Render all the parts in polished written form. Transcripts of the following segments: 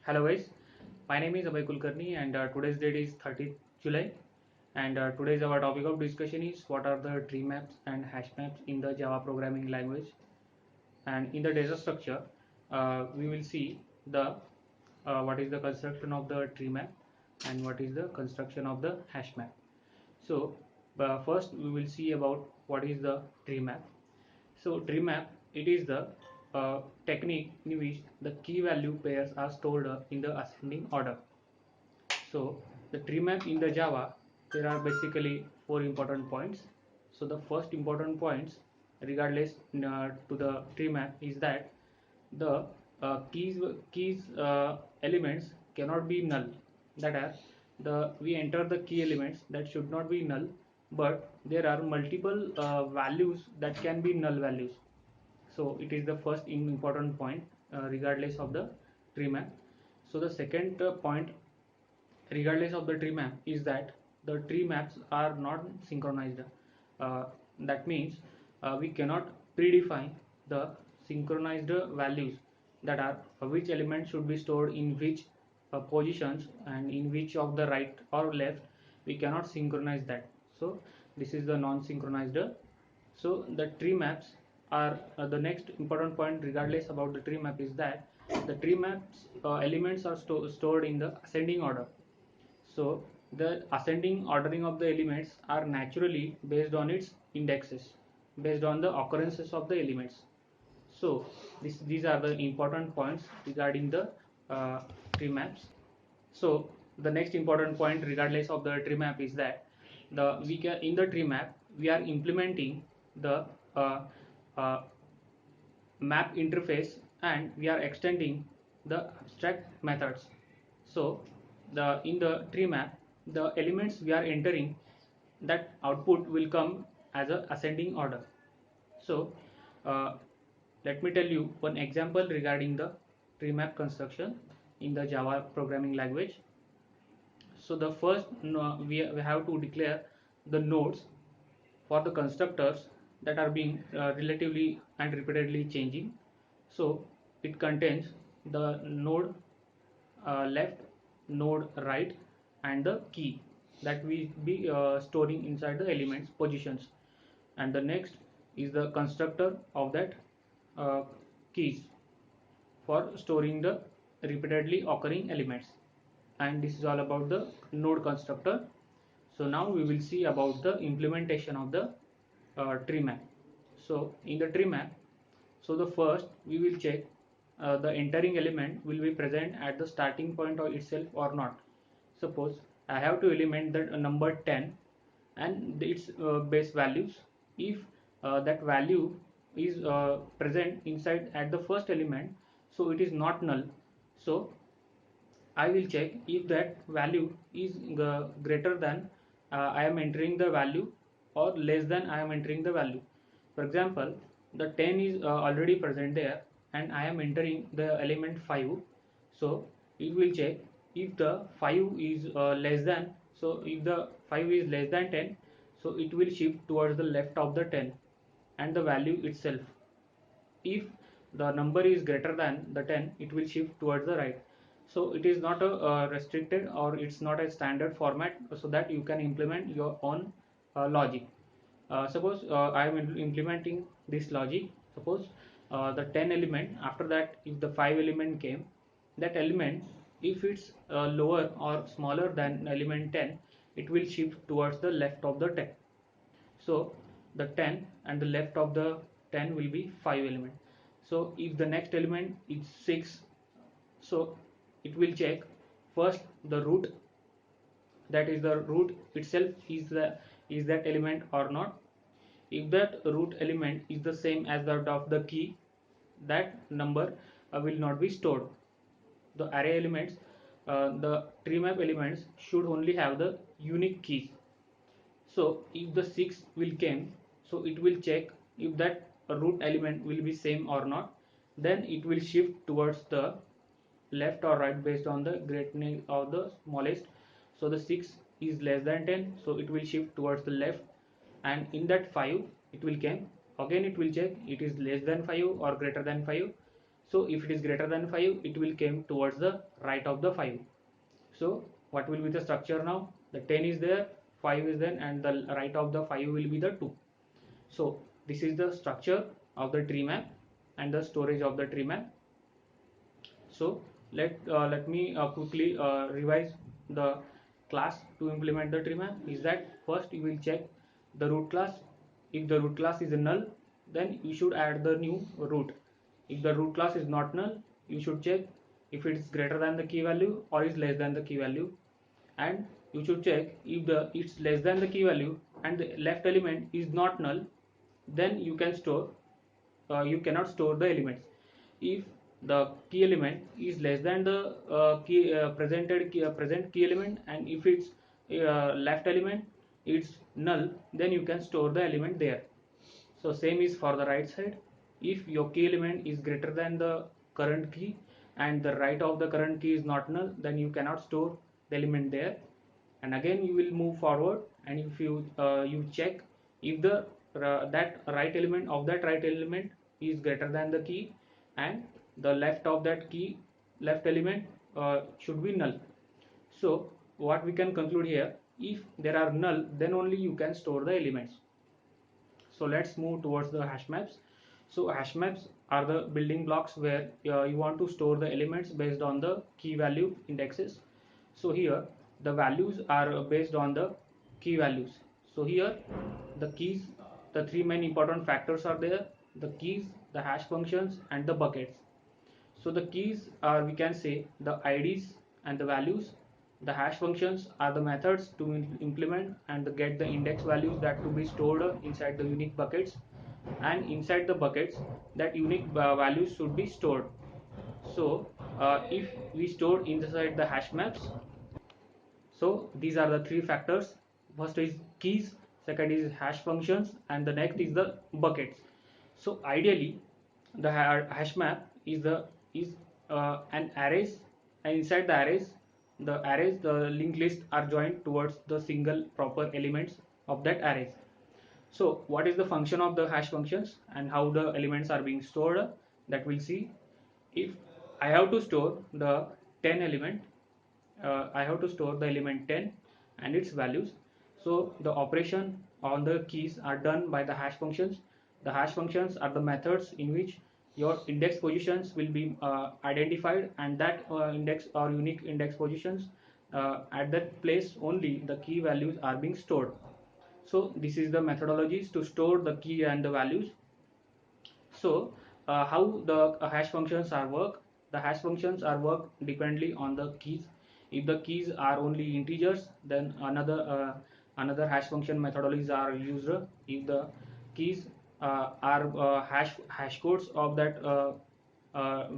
Hello guys, my name is Abhay Kulkarni and today's date is 30th July and today's our topic of discussion is what are the tree maps and hash maps in the Java programming language. And in the data structure we will see the what is the construction of the tree map and what is the construction of the hash map. So first we will see about what is the tree map. So tree map, it is the technique in which the key value pairs are stored in the ascending order. So the tree map in the Java, there are basically four important points. So the first important points, regardless to the tree map, is that the keys elements cannot be null. That is, the we enter the key elements that should not be null, but there are multiple values that can be null values. So it is the first important point regardless of the tree map. So the second point regardless of the tree map is that the tree maps are not synchronized. uh, that means we cannot predefine the synchronized values, that are which element should be stored in which positions and in which of the right or left. We cannot synchronize that. So this is the non-synchronized. So the tree maps are the next important point regardless about the tree map is that the tree maps elements are stored in the ascending order. So the ascending ordering of the elements are naturally based on its indexes, based on the occurrences of the elements. So these are the important points regarding the uh, tree maps. So the next important point regardless of the tree map is that the we can in the tree map we are implementing the uh, uh, map interface and we are extending the abstract methods. So the in the tree map the elements we are entering, that output will come as a ascending order. So uh, let me tell you one example regarding the tree map construction in the Java programming language. So the first we have to declare the nodes for the constructors that are being relatively and repeatedly changing. So it contains the node left, node right, and the key that we be storing inside the elements positions. And the next is the constructor of that uh, keys for storing the repeatedly occurring elements. And this is all about the node constructor. So now we will see about the implementation of the tree map. So in the tree map, so the first we will check the entering element will be present at the starting point of itself or not. Suppose I have to element the number 10 and its base values. If that value is present inside at the first element, so it is not null. So I will check if that value is greater than I am entering the value or less than I am entering the value. For example, the 10 is already present there and I am entering the element 5. So it will check if the 5 is less than, so if the 5 is less than 10, so it will shift towards the left of the 10 and the value itself. If the number is greater than the 10, it will shift towards the right. So it is not a restricted, or it's not a standard format, so that you can implement your own logic. Suppose I am implementing this logic. Suppose the 10 element, after that if the 5 element came, that element, if it's lower or smaller than element 10, it will shift towards the left of the 10. So the 10 and the left of the 10 will be 5 element. So if the next element is 6, so it will check first the root, that is the root itself is that element or not. If that root element is the same as that of the key, that number will not be stored. The array elements, the tree map elements should only have the unique keys. So if the 6 will came, so it will check if that root element will be same or not. Then it will shift towards the left or right based on the greatness of the smallest. So the 6 is less than 10, so it will shift towards the left. And in that 5 it will came, again it will check it is less than 5 or greater than 5. So if it is greater than 5, it will come towards the right of the 5. So what will be the structure now? The 10 is there, 5 is there, and the right of the 5 will be the 2. So this is the structure of the tree map and the storage of the tree map. So let me quickly revise the class to implement the tree map. Is that first you will check the root class. If the root class is a null, then you should add the new root. If the root class is not null, you should check if it is greater than the key value or is less than the key value, and you should check if the it's less than the key value and the left element is not null, then you can store you cannot store the elements. If the key element is less than the present key element, and if it's left element it's null, then you can store the element there. So same is for the right side. If your key element is greater than the current key and the right of the current key is not null, then you cannot store the element there. And again you will move forward, and if you check if the that right element is greater than the key, and the left of that key left element should be null. So what we can conclude here, if there are null, then only you can store the elements. So let's move towards the hash maps. So hash maps are the building blocks where you want to store the elements based on the key value indexes. So here the values are based on the key values. So here the keys, the three main important factors are there: the keys, the hash functions, and the buckets. So the keys are, we can say, the IDs and the values. The hash functions are the methods to implement and get the index values that to be stored inside the unique buckets, and inside the buckets that unique values should be stored. So if we store inside the hash maps, so these are the three factors. First is keys, second is hash functions, and the next is the buckets. So ideally, the hash map is an arrays, and inside the arrays, the linked list are joined towards the single proper elements of that arrays. So what is the function of the hash functions and how the elements are being stored? That we'll see. If I have to store the 10 element, I have to store the element 10 and its values. So the operation on the keys are done by the hash functions. The hash functions are the methods in which your index positions will be identified, and that index or unique index positions, at that place only the key values are being stored. So this is the methodologies to store the key and the values. So how the hash functions are work? The hash functions are work dependently on the keys. If the keys are only integers, then another hash function methodologies are used. If the keys are hash codes of that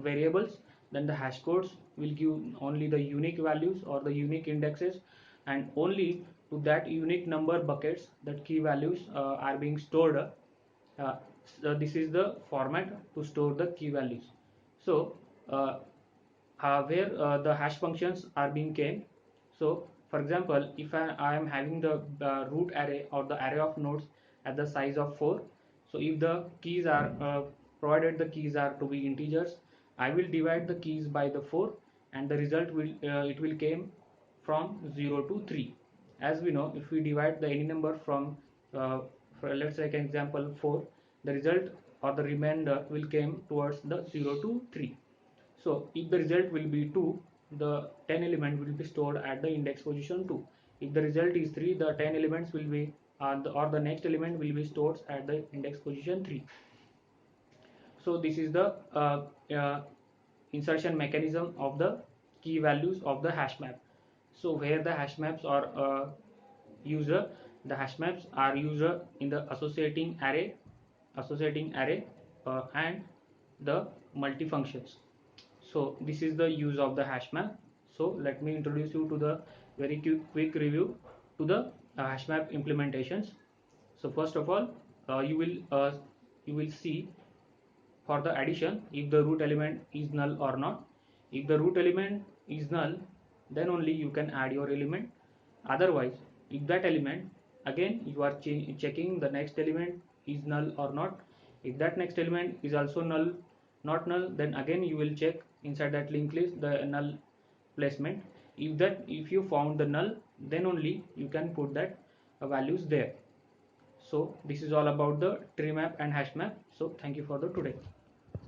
variables, then the hash codes will give only the unique values or the unique indexes, and only to that unique number buckets that key values are being stored. So this is the format to store the key values. So uh, where the hash functions are being came. So for example, if I am having the root array or the array of nodes at the size of 4, so if the keys are provided the keys are to be integers, I will divide the keys by the 4, and the result will it will came from 0 to 3. As we know, if we divide the any number from let's take an example 4, the result or the remainder will came towards the 0 to 3. So if the result will be 2, the 10 element will be stored at the index position 2. If the result is 3, the 10 elements will be or the next element will be stored at the index position 3. So this is the insertion mechanism of the key values of the hash map. So where the hash maps are user, the hash maps are user in the associating array and the multifunctions. So this is the use of the hash map. So let me introduce you to the very quick review to the hash map implementations. So first of all, you will see for the addition if the root element is null or not. If the root element is null, then only you can add your element. Otherwise, if that element, again you are checking the next element is null or not. If that next element is also null, not null, then again you will check inside that linked list the null placement. If you found the null, then only you can put that values there. So this is all about the tree map and hash map. So thank you for the today.